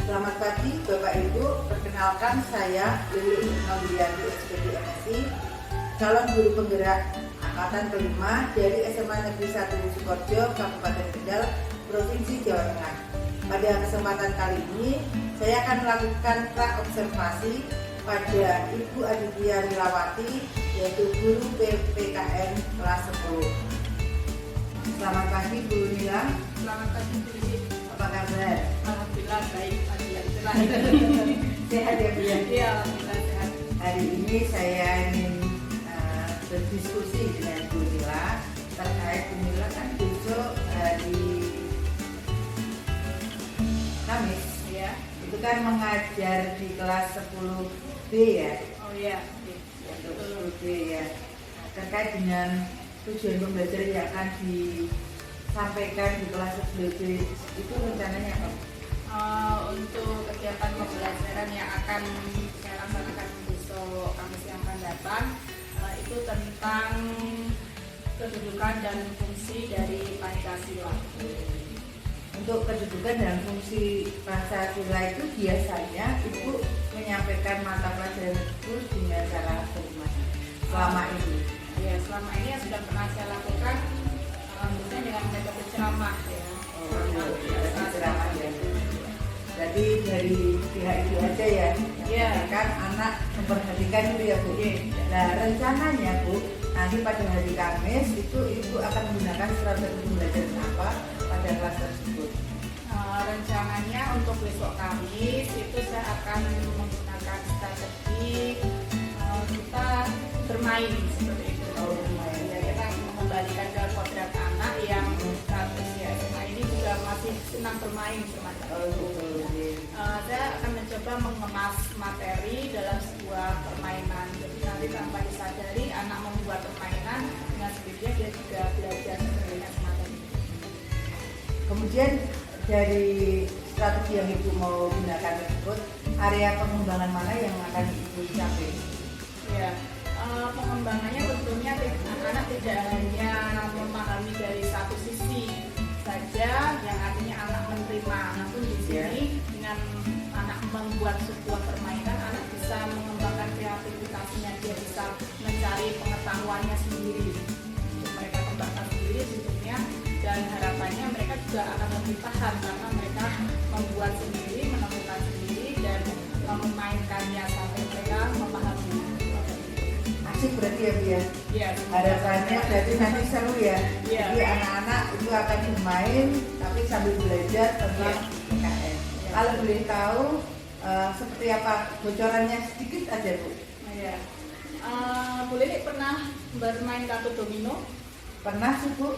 Selamat pagi Bapak Ibu, perkenalkan saya Lili Novianti SPD MSI, calon guru penggerak angkatan kelima dari SMA Negeri 1 Sukoharjo, Kabupaten Kendal, Provinsi Jawa Tengah. Pada kesempatan kali ini, saya akan melakukan pra-observasi pada Ibu Aditya Lilawati, yaitu guru PPKN kelas 10. Selamat pagi Bu Nila. Selamat pagi Bu Lili. Apa kabar? Alhamdulillah baik. Sehat ya Bu ya? Iya, alhamdulillah sehat. Hari ini saya ingin berdiskusi dengan Bu Nila terkait Bu Nila kan besok hari Kamis Ya. itu kan mengajar di kelas 10B ya. Oh iya. Untuk 10B ya. Terkait dengan tujuan pembelajaran yang akan disampaikan di kelas 10B itu rencananya apa? Untuk kegiatan pembelajaran yang akan saya laksanakan besok Kamis yang akan datang itu tentang kedudukan dan fungsi dari Pancasila. Untuk kedudukan dan fungsi Pancasila itu biasanya Ibu menyampaikan mata pelajaran itu dengan cara bagaimana selama ini? Ya, selama ini yang sudah pernah saya lakukan misalnya dengan metode ceramah ya. Ceramah ya. Jadi dari pihak itu aja ya, Iya. kan anak memperhatikan itu ya Bu. Nah rencananya Bu, nanti pada hari Kamis itu Ibu akan menggunakan strategi pembelajaran apa pada kelas tersebut? Rencananya untuk besok Kamis itu saya akan menggunakan strategi kita bermain seperti itu. Bermain. Ya, kita mengembalikan ke kodrat anak yang saat usia SMA ini juga masih senang bermain semacam itu. Saya akan mencoba mengemas materi dalam sebuah permainan. Jadi nanti tanpa disadari anak membuat permainan dengan sendirinya dia juga belajar sebenarnya semacam itu. Kemudian dari strategi yang Ibu mau gunakan tersebut, area pengembangan mana yang akan Ibu capai? Ya, pengembangannya tentunya anak-anak tidak hanya memahami dari satu sisi saja, yang artinya anak menerima. Namun di sini dengan anak membuat sebuah permainan, anak bisa mengembangkan kreativitasnya, dia bisa mencari pengetahuannya sendiri. Untuk mereka kembangkan sendiri tentunya, dan harapannya mereka juga akan lebih paham karena mereka membuat sendiri, menemukan sendiri, dan memainkannya sampai mereka memahami. Asik berarti ya Bu ya? Iya. Harapannya berarti nanti seru ya. Iya. Jadi anak-anak itu akan bermain tapi sambil belajar tentang PKN. Kalau boleh tahu seperti apa bocorannya sedikit aja Bu? Iya. Bu Lili pernah bermain kartu domino? Pernah sih Bu?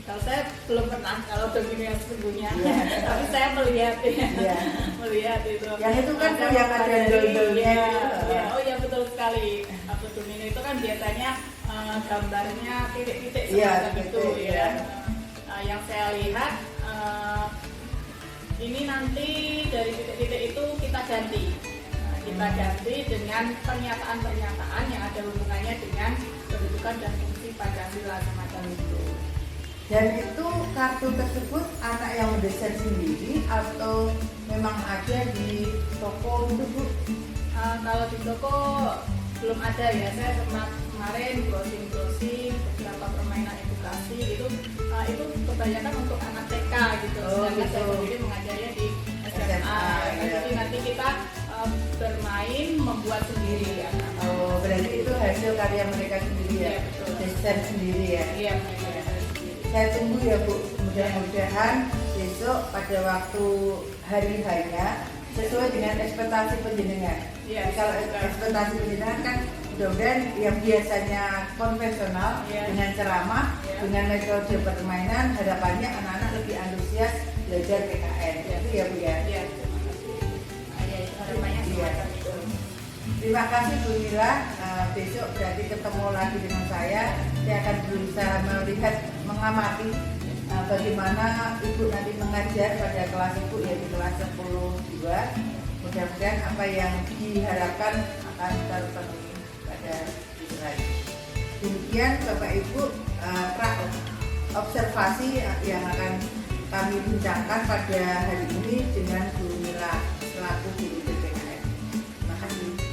Kalau saya belum pernah, kalau domino yang sesungguhnya. Iya. Tapi saya melihat ya. Iya. Melihat itu. Yang itu kan Ada yang ada dol-dolnya Iya. gitu. Iya. Oh iya, betul sekali. Kartu domino itu kan biasanya gambarnya titik-titik Iya, semacam itu titik, ya. iya. Yang saya lihat ini nanti dari titik-titik itu kita ganti. Kita ganti dengan pernyataan-pernyataan yang ada hubungannya dengan kedudukan dan fungsi Pancasila semacam itu. Dan itu kartu tersebut anak yang mendesain sendiri atau memang ada di toko itu Bu? Kalau di toko belum ada ya, saya sempat kemarin browsing beberapa permainan edukasi gitu. Itu kebanyakan untuk anak TK gitu. Sedangkan saya sendiri mengajarnya di SMA. Jadi nanti kita bermain membuat sendiri ya. Oh, berarti itu hasil karya mereka sendiri ya? Iya, betul. Desain sendiri ya? Iya, mereka sendiri. Saya tunggu ya Bu, mudah-mudahan besok pada waktu hari hanya sesuai dengan ekspektasi penjenengan. Iya, Kalau ekspektasi penjenengan kan mudah-mudahan yang biasanya konvensional dengan ceramah, dengan metode permainan, harapannya anak-anak lebih antusias belajar PKN. Itu ya Bu ya. Iya, terima kasih. Ya, itu harapannya semacam itu. Terima kasih Bu Nila. Besok berarti ketemu lagi dengan saya. Saya akan berusaha melihat, mengamati bagaimana Ibu nanti mengajar pada kelas Ibu, yaitu kelas 10-2. Mudah-mudahan apa yang diharapkan akan terpenuhi pada hari. Demikian Bapak Ibu observasi yang akan kami bincangkan pada hari ini dengan Bu Nila. selaku guru PPKN. Terima kasih.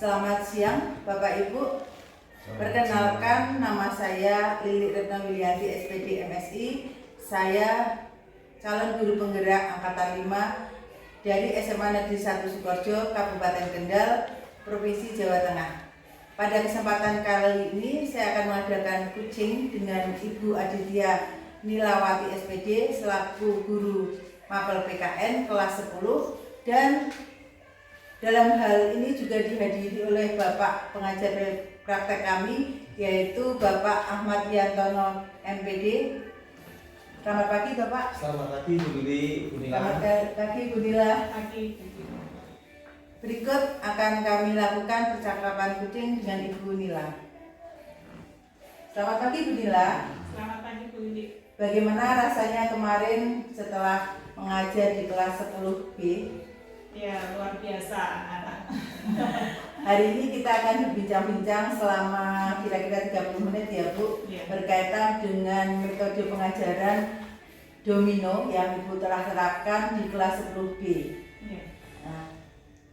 Selamat siang Bapak Ibu. Perkenalkan, nama saya Lili Retno Wilianti, SPD MSI. Saya calon guru penggerak angkatan 5 dari SMA Negeri 1 Sukoharjo, Kabupaten Kendal, Provinsi Jawa Tengah. Pada kesempatan kali ini saya akan mengadakan coaching dengan Ibu Aditya Nilawati SPD selaku guru mapel PKN kelas 10, dan dalam hal ini juga dihadiri oleh Bapak pengajar praktek kami, yaitu Bapak Ahmad Yantono MPD. Selamat pagi Bapak. Selamat pagi Bu Lili, Bu Nila. Selamat pagi Bu Nila. Pagi. Berikut akan kami lakukan percakapan kucing dengan Ibu Nila. Selamat pagi Bu Nila. Selamat pagi Bu Lili. Bagaimana rasanya kemarin setelah mengajar di kelas 10B? Ya, luar biasa anak. Hari ini kita akan berbincang-bincang selama kira-kira 30 menit ya Bu, Ya. berkaitan dengan metode pengajaran domino yang Ibu telah terapkan di kelas 10B. Ya. Nah,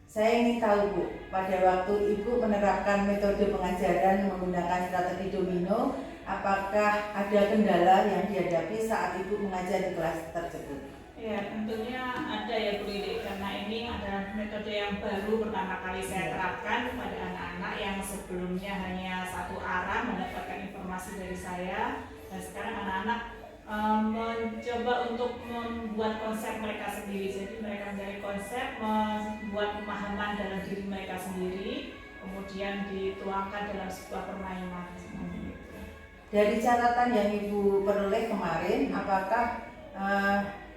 saya ingin tahu Bu, pada waktu Ibu menerapkan metode pengajaran menggunakan strategi domino, apakah ada kendala yang dihadapi saat Ibu mengajar di kelas tersebut? Ya, tentunya ada ya Bu Lili, karena ini adalah metode yang baru pertama kali saya terapkan kepada anak-anak yang sebelumnya hanya satu arah mendapatkan informasi dari saya, dan sekarang anak-anak mencoba untuk membuat konsep mereka sendiri. Jadi mereka mencari konsep, membuat pemahaman dalam diri mereka sendiri, kemudian dituangkan dalam sebuah permainan. Dari catatan yang Ibu peroleh kemarin, apakah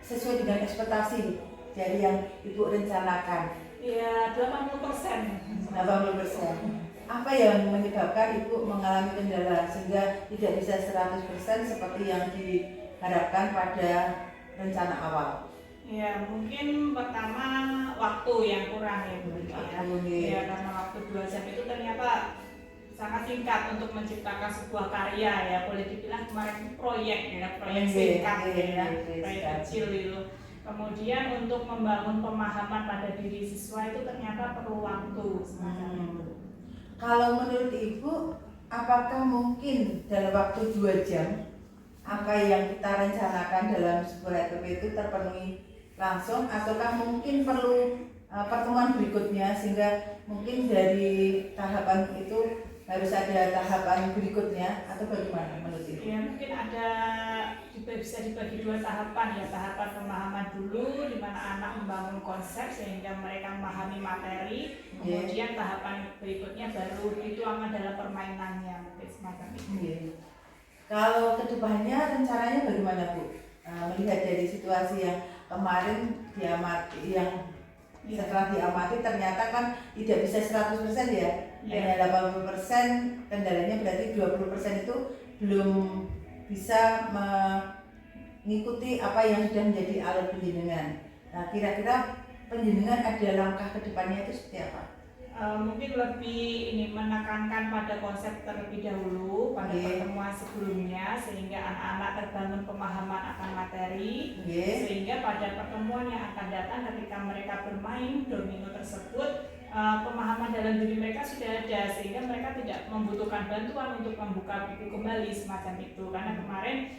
sesuai dengan ekspektasi dari yang Ibu rencanakan? Ya, 80%. 80%. Apa yang menyebabkan Ibu mengalami kendala sehingga tidak bisa 100% seperti yang diharapkan pada rencana awal? Ya, mungkin pertama waktu yang kurang ya Bu Lili ya. Ya, karena waktu 2 jam itu ternyata sangat singkat untuk menciptakan sebuah karya ya, boleh dibilang kemarin itu proyek ya, proyek singkat ya, proyek kecil itu. Kemudian untuk membangun pemahaman pada diri siswa itu ternyata perlu waktu semacam itu. Kalau menurut Ibu, apakah mungkin dalam waktu 2 jam apa yang kita rencanakan dalam sebuah LPP itu terpenuhi langsung, ataukah mungkin perlu pertemuan berikutnya sehingga mungkin dari tahapan itu harus ada tahapan berikutnya, atau bagaimana menurut Ibu? Ya, mungkin ada bisa dibagi 2 tahapan ya, tahapan pemahaman dulu di mana anak membangun konsep sehingga mereka memahami materi, kemudian tahapan berikutnya baru dituangkan dalam permainannya, mungkin semacam itu. Kalau kedepannya rencananya bagaimana Bu? Melihat dari situasi yang kemarin diamati, yang setelah diamati ternyata kan tidak bisa 100% ya, hanya 80%, kendalanya berarti 20% itu belum bisa mengikuti apa yang sudah menjadi alat penjenengan. Nah, kira-kira penjenengan ada langkah ke depannya itu seperti apa? Mungkin lebih ini menekankan pada konsep terlebih dahulu pada pertemuan sebelumnya sehingga anak-anak terbangun pemahaman akan materi, sehingga pada pertemuan yang akan datang ketika mereka bermain domino tersebut, pemahaman dalam diri mereka sudah ada sehingga mereka tidak membutuhkan bantuan untuk membuka buku kembali semacam itu. Karena kemarin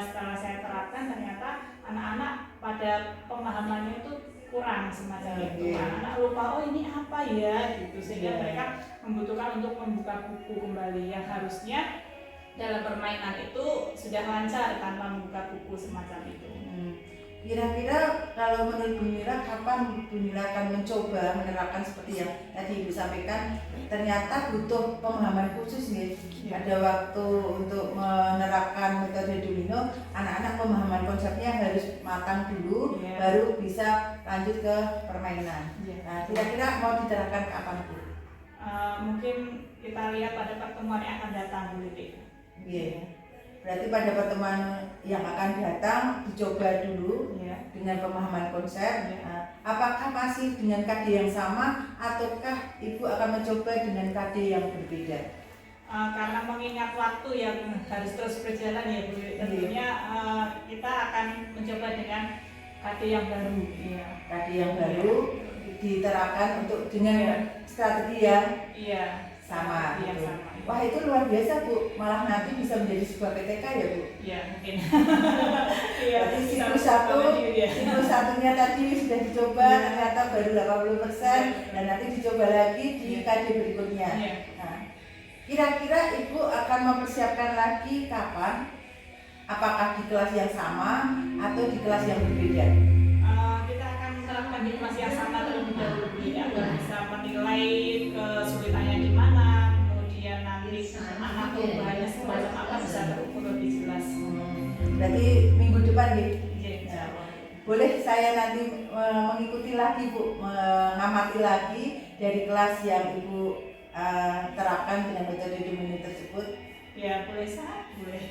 setelah saya terapkan ternyata anak-anak pada pemahamannya itu kurang semacam itu. Anak-anak lupa, oh ini apa ya gitu, sehingga mereka membutuhkan untuk membuka buku kembali yang harusnya dalam permainan itu sudah lancar tanpa membuka buku semacam itu. Kira-kira kalau menurut Bu Mira, kapan Bu Mira akan mencoba menerapkan seperti yang tadi Ibu sampaikan? Ternyata butuh pemahaman khusus nih. Ada waktu untuk menerapkan metode domino, anak-anak pemahaman konsepnya harus matang dulu, baru bisa lanjut ke permainan. Nah, kira-kira mau diterapkan kapan Bu? Mungkin kita lihat pada pertemuan yang akan datang Bu Lili. Berarti pada pertemuan yang akan datang dicoba dulu dengan pemahaman konsep. Apakah masih dengan KD yang sama ataukah Ibu akan mencoba dengan KD yang berbeda? Karena mengingat waktu yang harus terus berjalan ya Bu, tentunya kita akan mencoba dengan KD yang baru. KD yang baru diterapkan untuk dengan strategi yang sama. Sama. Wah, itu luar biasa Bu, malah nanti bisa menjadi sebuah PTK ya Bu? Iya, mungkin. Berarti siklus satunya tadi sudah dicoba, ternyata baru 80%, dan nanti dicoba lagi di KD berikutnya. Nah, kira-kira Ibu akan mempersiapkan lagi kapan? Apakah di kelas yang sama atau di kelas yang berbeda? Kita akan menerapkan di kelas yang sama terlebih dahulu, agar bisa menilai kesulitannya di mana, kemudian ini lagi Bu, mengamati lagi dari kelas yang Ibu terapkan dengan metode Dumini tersebut. Ya boleh boleh.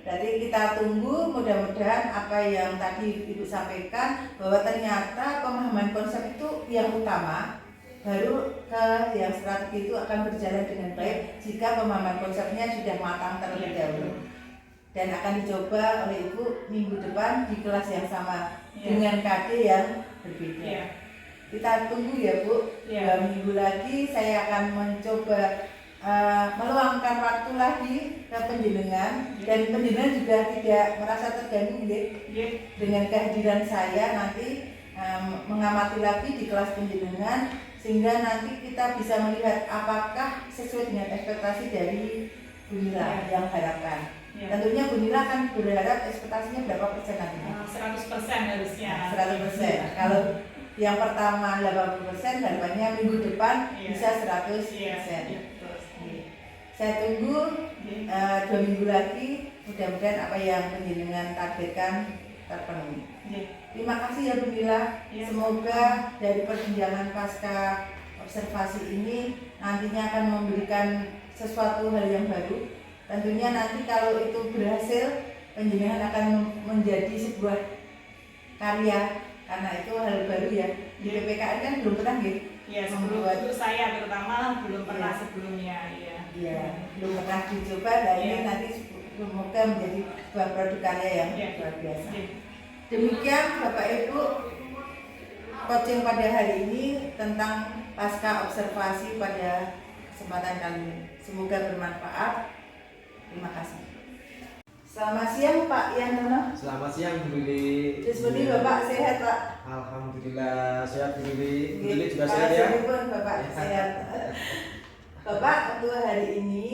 Jadi kita tunggu, mudah-mudahan apa yang tadi Ibu sampaikan bahwa ternyata pemahaman konsep itu yang utama, baru ke yang strategi itu akan berjalan dengan baik jika pemahaman konsepnya sudah matang terlebih dahulu. Dan akan dicoba oleh Ibu minggu depan di kelas yang sama dengan KD yang berbeda. Kita tunggu ya Bu, 2 minggu lagi saya akan mencoba meluangkan waktu lagi ke penjenengan, dan penjenengan juga tidak merasa terganggu dengan kehadiran saya nanti mengamati lagi di kelas penjenengan, sehingga nanti kita bisa melihat apakah sesuai dengan ekspektasi dari Bu Nila yang harapkan. Tentunya Bu Nila kan berharap ekspektasinya berapa persen nantinya? 100% harusnya. 100%. Kalau yang pertama 80%, harapannya minggu depan bisa 100%. Saya tunggu 2 minggu lagi, mudah-mudahan apa yang penjenengan targetkan terpenuhi. Terima kasih ya Bu Nila. Semoga dari perjalanan pasca observasi ini nantinya akan memberikan sesuatu hal yang baru. Tentunya nanti kalau itu berhasil, penjenengan akan menjadi sebuah karya, karena itu hal baru ya. Di PPKN kan belum pernah gitu. Untuk saya terutama belum pernah sebelumnya. Belum pernah dicoba, dan ini nanti semoga menjadi sebuah produk karya yang luar biasa. Demikian Bapak Ibu, coaching pada hari ini tentang pasca observasi pada kesempatan kali ini. Semoga bermanfaat. Terima kasih. Selamat siang Pak Yantono. Selamat siang Bu Lili. Seperti Bapak sehat Pak? Alhamdulillah sehat Bu Lili. Bu Lili juga sehat ya? Bapak sehat. Bapak, untuk hari ini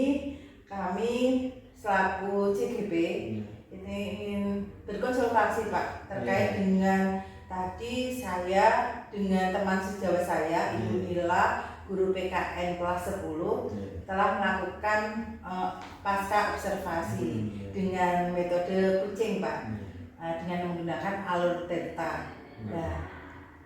kami selaku CGP ini ingin berkonsultasi Pak terkait dengan tadi saya dengan teman sejawat saya Ibu Nila, guru PKN kelas 10 telah melakukan pasca observasi dengan metode kucing Pak, dengan menggunakan alur theta.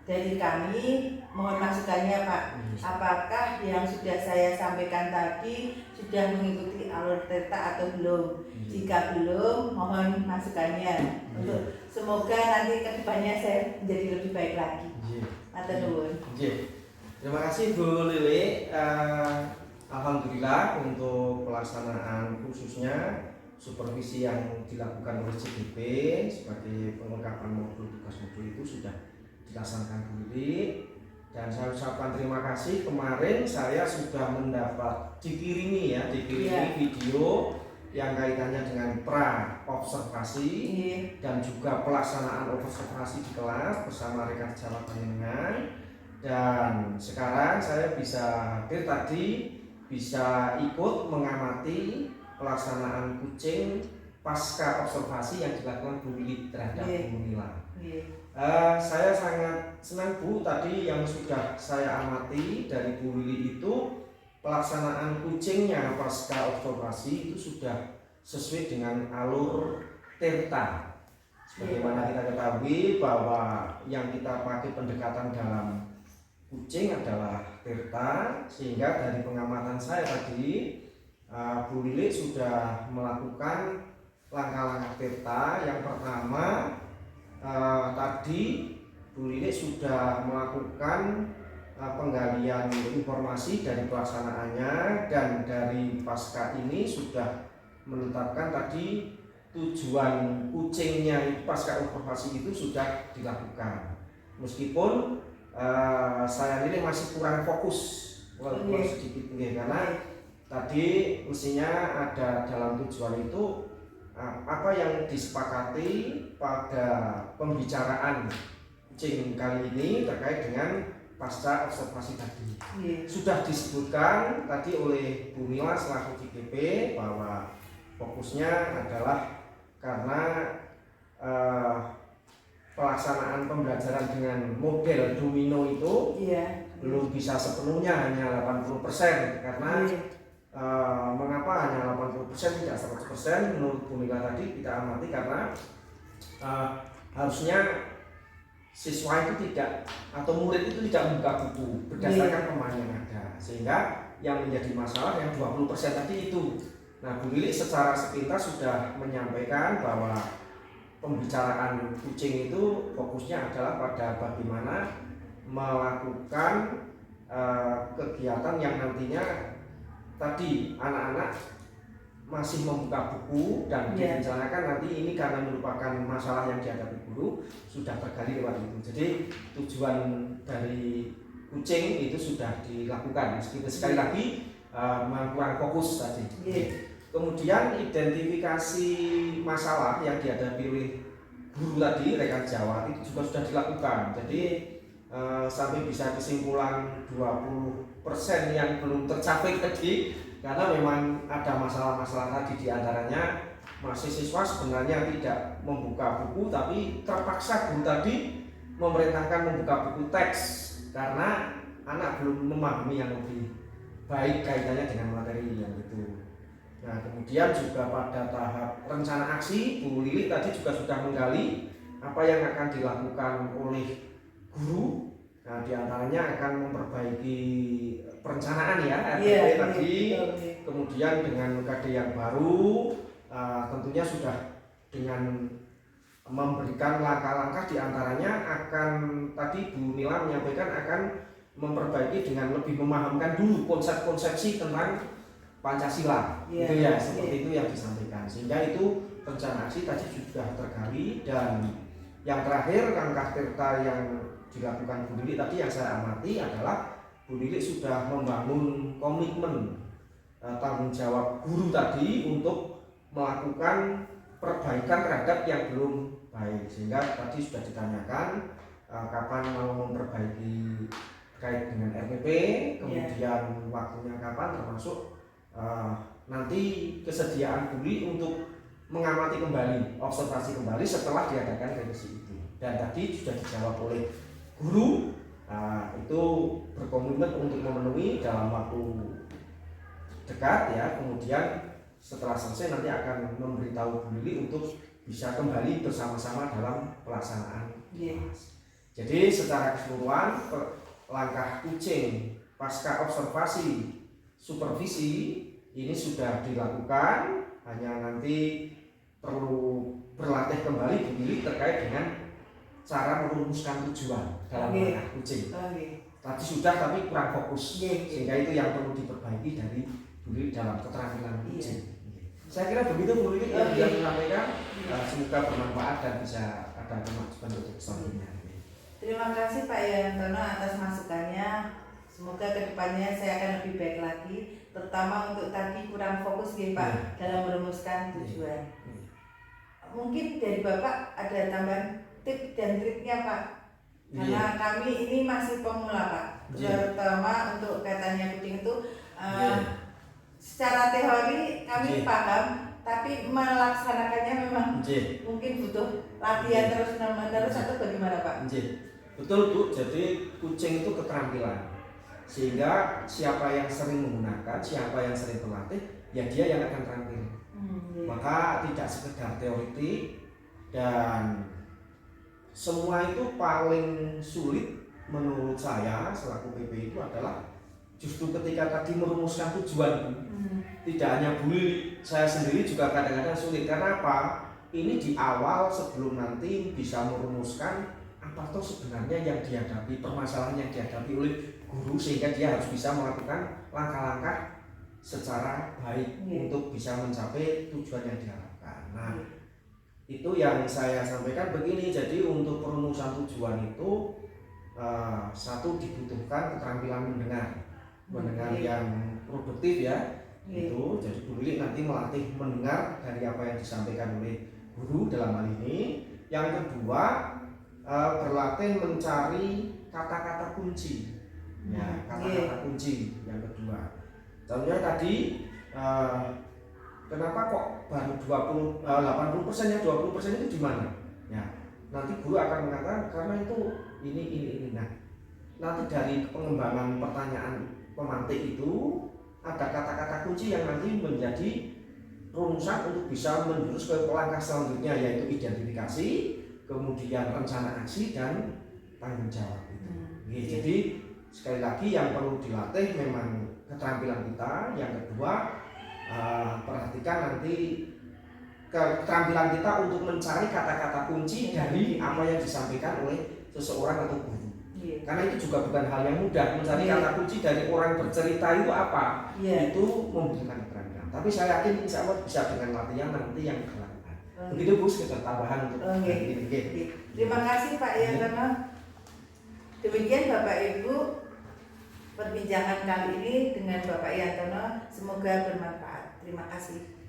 Dari kami mohon masukannya Pak, apakah yang sudah saya sampaikan tadi sudah mengikuti alur theta atau belum? Jika belum, mohon masukannya untuk semoga nanti kedepannya saya menjadi lebih baik lagi. Matur nuwun. Terima kasih Bu Lili. Alhamdulillah untuk pelaksanaan khususnya supervisi yang dilakukan oleh CGP sebagai pengungkapan modul tugas modul itu sudah dilaksanakan Bu Lili, dan saya ucapkan terima kasih. Kemarin saya sudah mendapat dikirimi video yang kaitannya dengan pra observasi dan juga pelaksanaan observasi di kelas bersama rekan sejawat panjenengan. Dan sekarang saya bisa hadir tadi, bisa ikut mengamati pelaksanaan kucing pasca observasi yang dilakukan Bu Lili terhadap Bu Nila. Saya sangat senang Bu, tadi yang sudah saya amati dari Bu Lili itu pelaksanaan kucingnya pasca observasi itu sudah sesuai dengan alur theta. Sebagaimana kita ketahui bahwa yang kita pakai pendekatan dalam kucing adalah theta, sehingga dari pengamatan saya tadi Bu Lili sudah melakukan langkah-langkah theta. Yang pertama tadi Bu Lili sudah melakukan penggalian informasi dari pelaksanaannya, dan dari pasca ini sudah menetapkan tadi tujuan kucingnya pasca observasi itu sudah dilakukan. Meskipun saya ini masih kurang fokus sedikit karena tadi mestinya ada dalam tujuan itu apa yang disepakati pada pembicaraan kucing kali ini terkait dengan pasca observasi tadi. Sudah disebutkan tadi oleh Bu Nila selaku CGP bahwa fokusnya adalah karena pelaksanaan pembelajaran dengan model domino itu belum bisa sepenuhnya, hanya 80%. Karena mengapa hanya 80% tidak 100% menurut Bu Nila tadi kita amati, karena harusnya siswa itu tidak atau murid itu tidak membuka buku berdasarkan pemahaman yang ada, sehingga yang menjadi masalah yang 20% tadi itu. Nah, Bu Lili secara sepintas sudah menyampaikan bahwa pembicaraan kucing itu fokusnya adalah pada bagaimana melakukan kegiatan yang nantinya tadi anak-anak masih membuka buku dan direncanakan nanti ini karena merupakan masalah yang dihadapi guru sudah tergali lewat itu. Jadi tujuan dari kucing itu sudah dilakukan. Sekali lagi kurang fokus tadi. Kemudian identifikasi masalah yang dihadapi oleh guru tadi rekan Jawa itu juga sudah dilakukan. Jadi sampai bisa kesimpulan 20% yang belum tercapai tadi, karena memang ada masalah-masalah tadi, diantaranya masih siswa sebenarnya tidak membuka buku tapi terpaksa guru tadi memerintahkan membuka buku teks karena anak belum memahami yang lebih baik kaitannya dengan materi yang itu. Nah, kemudian juga pada tahap rencana aksi, Bu Lili tadi juga sudah menggali apa yang akan dilakukan oleh guru. Nah, diantaranya akan memperbaiki perencanaan ya, RTP tadi. Kemudian dengan UKD yang baru, tentunya sudah dengan memberikan langkah-langkah, diantaranya akan tadi Bu Nila menyampaikan akan memperbaiki dengan lebih memahamkan dulu konsep-konsepsi tentang Pancasila, itu ya, seperti itu yang disampaikan. Sehingga itu rencana aksi tadi sudah tergali. Dan yang terakhir langkah tirta yang dilakukan Bu Lili tadi yang saya amati adalah Bu Lili sudah membangun komitmen tanggung jawab guru tadi untuk melakukan perbaikan terhadap yang belum baik. Sehingga tadi sudah ditanyakan kapan mau memperbaiki terkait dengan RPP, kemudian waktunya kapan, termasuk nanti kesediaan Bu Lili untuk mengamati kembali, observasi kembali setelah diadakan revisi itu. Dan tadi sudah dijawab oleh guru, itu berkomitmen untuk memenuhi dalam waktu dekat ya. Kemudian setelah selesai nanti akan memberitahu Bu Lili untuk bisa kembali bersama-sama dalam pelaksanaan. Jadi secara keseluruhan langkah kucing pasca observasi supervisi ini sudah dilakukan, hanya nanti perlu berlatih kembali Bu Lili terkait dengan cara merumuskan tujuan dalam langkah kucing. Tadi sudah tapi kurang fokus, sehingga itu yang perlu diperbaiki dari Bu Lili dalam keterampilan kucing. Saya kira begitu Bu Lili yang bisa disampaikan. Semoga bermanfaat dan bisa ada kemajuan untuk selanjutnya. Terima kasih Pak Yantono atas masukannya. Semoga kedepannya saya akan lebih baik lagi, terutama untuk tadi kurang fokus ya Pak dalam merumuskan tujuan. Mungkin dari Bapak ada tambahan tips dan triknya Pak, karena kami ini masih pemula Pak, terutama untuk katanya kucing itu secara teori kami paham, tapi melaksanakannya memang mungkin butuh latihan terus-menerus atau bagaimana Pak? Betul Bu, jadi kucing itu keterampilan. Sehingga siapa yang sering menggunakan, siapa yang sering berlatih, ya dia yang akan terampil. Maka tidak sekedar teoritik, dan semua itu paling sulit menurut saya selaku PP itu adalah justru ketika tadi merumuskan tujuan. Tidak hanya Bu Lili, saya sendiri juga kadang-kadang sulit. Karena apa? Ini di awal sebelum nanti bisa merumuskan apa tuh sebenarnya yang dihadapi, permasalahan yang dihadapi oleh guru, sehingga dia harus bisa melakukan langkah-langkah secara baik untuk bisa mencapai tujuan yang diharapkan. Nah, itu yang saya sampaikan begini. Jadi untuk perumusan tujuan itu satu dibutuhkan keterampilan mendengar yang produktif ya. Itu jadi Bu Lili nanti melatih mendengar dari apa yang disampaikan oleh guru dalam hal ini. Yang kedua berlatih mencari kata-kata kunci. Ya, kata-kata kunci yang kedua. Contohnya tadi kenapa kok baru 80% ya 20% itu di mana? Ya, nanti guru akan mengatakan karena itu ini. Nah, nanti dari pengembangan pertanyaan pemantik itu ada kata-kata kunci yang nanti menjadi rumusan untuk bisa menjurus ke langkah selanjutnya, yaitu identifikasi, kemudian rencana aksi dan tanggung jawab itu. Oke, Iya. jadi sekali lagi yang perlu dilatih memang keterampilan kita. Yang kedua, perhatikan nanti keterampilan kita untuk mencari kata-kata kunci dari apa yang disampaikan oleh seseorang atau guru. Iya. Karena itu juga bukan hal yang mudah, mencari Iya. kata kunci dari orang bercerita itu apa. Iya. Itu membutuhkan keterampilan. Tapi saya yakin insya Allah bisa dengan latihan nanti yang dilakukan. Oke. Begitu Bu, sekedar tambahan untuk Oke. ini. Terima kasih Pak Yantono. Demikian Bapak Ibu perbincangan kali ini dengan Bapak Yantono, semoga bermanfaat. Terima kasih.